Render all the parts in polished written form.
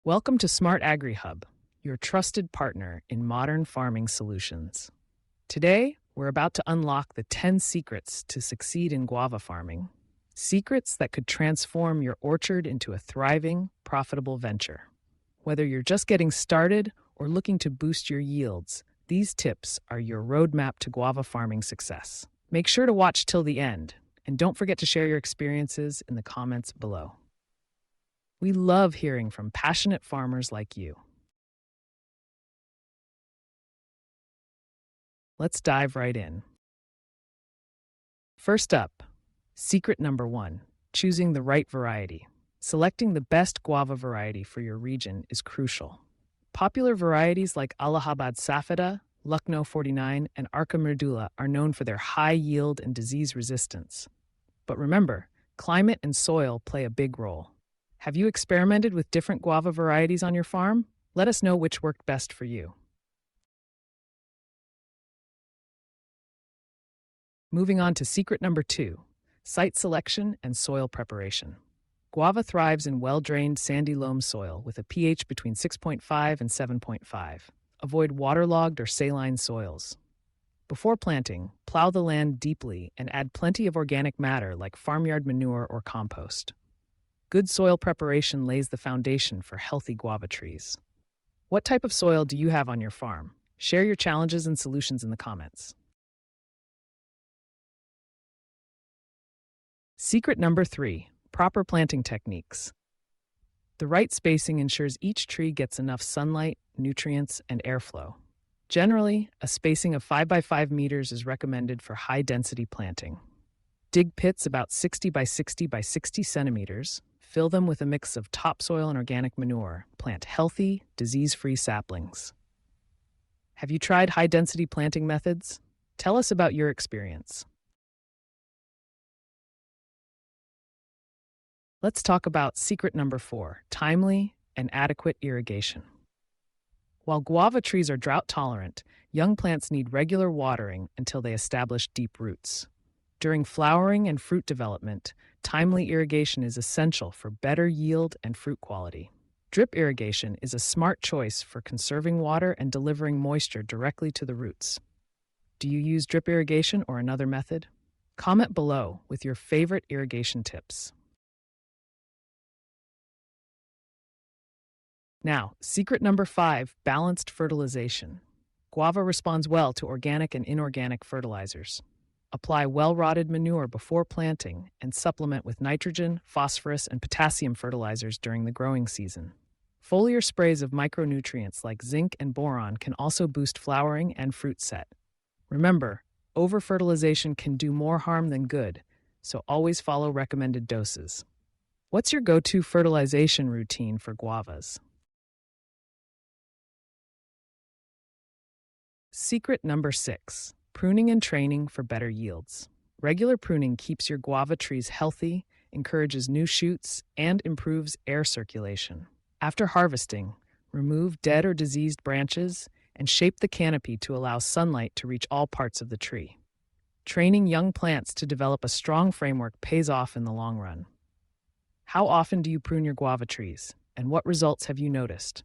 Welcome to SMART-AGRI Hub, your trusted partner in modern farming solutions. Today, we're about to unlock the 10 secrets to succeed in guava farming. Secrets that could transform your orchard into a thriving, profitable venture. Whether you're just getting started or looking to boost your yields, these tips are your roadmap to guava farming success. Make sure to watch till the end, and don't forget to share your experiences in the comments below. We love hearing from passionate farmers like you. Let's dive right in. First up, secret number 1, choosing the right variety. Selecting the best guava variety for your region is crucial. Popular varieties like Allahabad Safeda, Lucknow 49, and Arca Merdula are known for their high yield and disease resistance. But remember, climate and soil play a big role. Have you experimented with different guava varieties on your farm? Let us know which worked best for you. Moving on to secret number 2, site selection and soil preparation. Guava thrives in well-drained sandy loam soil with a pH between 6.5 and 7.5. Avoid waterlogged or saline soils. Before planting, plow the land deeply and add plenty of organic matter like farmyard manure or compost. Good soil preparation lays the foundation for healthy guava trees. What type of soil do you have on your farm? Share your challenges and solutions in the comments. Secret number 3, proper planting techniques. The right spacing ensures each tree gets enough sunlight, nutrients, and airflow. Generally, a spacing of 5 by 5 meters is recommended for high-density planting. Dig pits about 60 by 60 by 60 centimeters. Fill them with a mix of topsoil and organic manure. Plant healthy, disease-free saplings. Have you tried high-density planting methods? Tell us about your experience. Let's talk about secret number 4, timely and adequate irrigation. While guava trees are drought-tolerant, young plants need regular watering until they establish deep roots. During flowering and fruit development, timely irrigation is essential for better yield and fruit quality. Drip irrigation is a smart choice for conserving water and delivering moisture directly to the roots. Do you use drip irrigation or another method? Comment below with your favorite irrigation tips. Now, secret number 5, balanced fertilization. Guava responds well to organic and inorganic fertilizers. Apply well-rotted manure before planting and supplement with nitrogen, phosphorus, and potassium fertilizers during the growing season. Foliar sprays of micronutrients like zinc and boron can also boost flowering and fruit set. Remember, over-fertilization can do more harm than good, so always follow recommended doses. What's your go-to fertilization routine for guavas? Secret number 6, pruning and training for better yields. Regular pruning keeps your guava trees healthy, encourages new shoots, and improves air circulation. After harvesting, remove dead or diseased branches and shape the canopy to allow sunlight to reach all parts of the tree. Training young plants to develop a strong framework pays off in the long run. How often do you prune your guava trees, and what results have you noticed?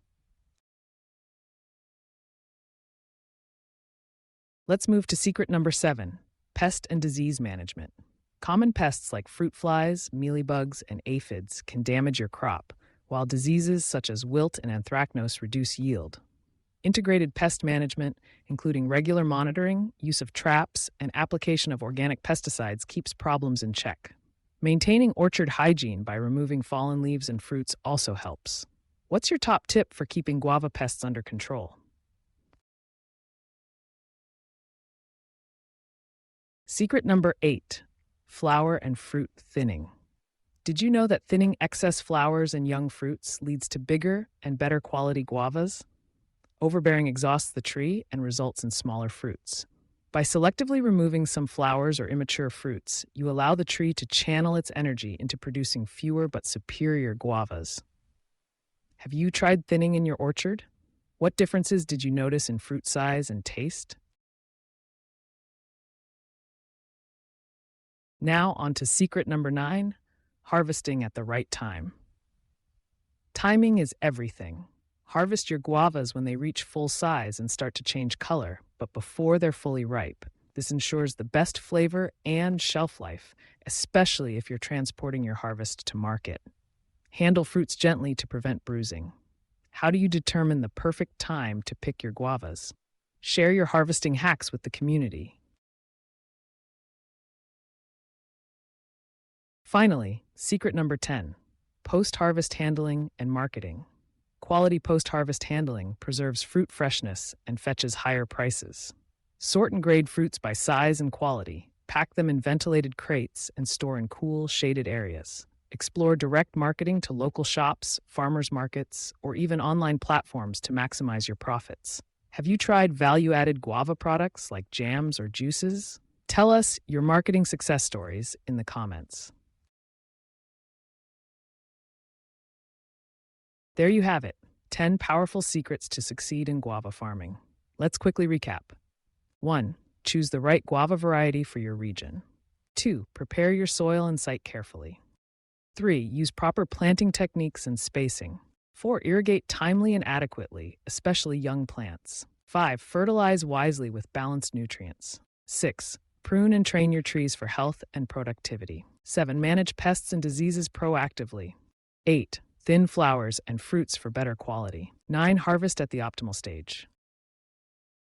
Let's move to secret number 7, pest and disease management. Common pests like fruit flies, mealybugs, and aphids can damage your crop, while diseases such as wilt and anthracnose reduce yield. Integrated pest management, including regular monitoring, use of traps, and application of organic pesticides keeps problems in check. Maintaining orchard hygiene by removing fallen leaves and fruits also helps. What's your top tip for keeping guava pests under control? Secret number 8, flower and fruit thinning. Did you know that thinning excess flowers and young fruits leads to bigger and better quality guavas? Overbearing exhausts the tree and results in smaller fruits. By selectively removing some flowers or immature fruits, you allow the tree to channel its energy into producing fewer but superior guavas. Have you tried thinning in your orchard? What differences did you notice in fruit size and taste? Now on to secret number 9, harvesting at the right time. Timing is everything. Harvest your guavas when they reach full size and start to change color, but before they're fully ripe. This ensures the best flavor and shelf life, especially if you're transporting your harvest to market. Handle fruits gently to prevent bruising. How do you determine the perfect time to pick your guavas? Share your harvesting hacks with the community. Finally, secret number 10, post-harvest handling and marketing. Quality post-harvest handling preserves fruit freshness and fetches higher prices. Sort and grade fruits by size and quality, pack them in ventilated crates, and store in cool, shaded areas. Explore direct marketing to local shops, farmers markets, or even online platforms to maximize your profits. Have you tried value-added guava products like jams or juices? Tell us your marketing success stories in the comments. There you have it, 10 powerful secrets to succeed in guava farming. Let's quickly recap. 1. Choose the right guava variety for your region. 2. Prepare your soil and site carefully. 3. Use proper planting techniques and spacing. 4. Irrigate timely and adequately, especially young plants. 5. Fertilize wisely with balanced nutrients. 6. Prune and train your trees for health and productivity. 7. Manage pests and diseases proactively. 8. Thin flowers and fruits for better quality. 9. Harvest at the optimal stage.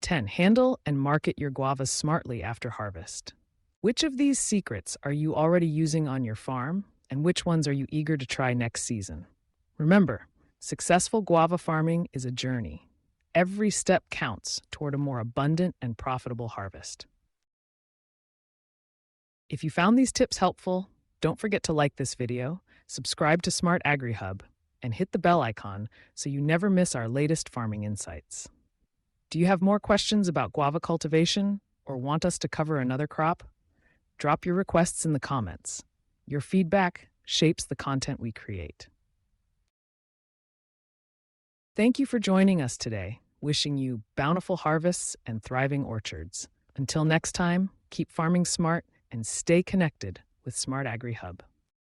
10. Handle and market your guavas smartly after harvest. Which of these secrets are you already using on your farm, and which ones are you eager to try next season? Remember, successful guava farming is a journey. Every step counts toward a more abundant and profitable harvest. If you found these tips helpful, don't forget to like this video, subscribe to SMART-AGRI Hub, and hit the bell icon so you never miss our latest farming insights. Do you have more questions about guava cultivation or want us to cover another crop? Drop your requests in the comments. Your feedback shapes the content we create. Thank you for joining us today, wishing you bountiful harvests and thriving orchards. Until next time, keep farming smart and stay connected with SMART-AGRI Hub.